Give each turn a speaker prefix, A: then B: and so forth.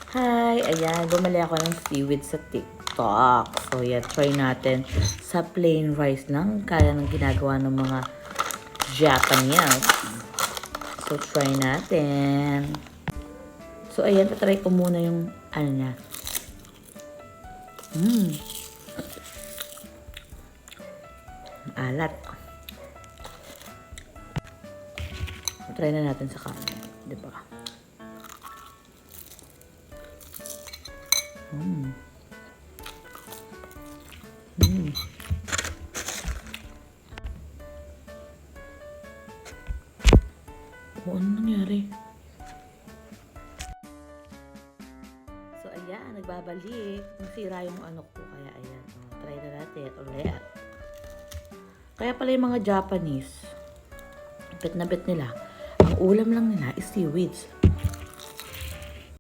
A: Hi! Ayan, bumali ako ng seaweed sa TikTok. So, yeah, try natin sa plain rice lang. Kaya ng ginagawa ng mga Japanese. So, try natin. So, ayan, tatry ko muna yung ano niya. Alat. Try na natin sa kanin. Diba? O, ano nangyari? So, ayan, nagbabalik. Nasira yung ano ko. Kaya, ayan. O, try na natin ulit. Kaya pala yung mga Japanese, bet na bet nila, ang ulam lang nila is seaweeds.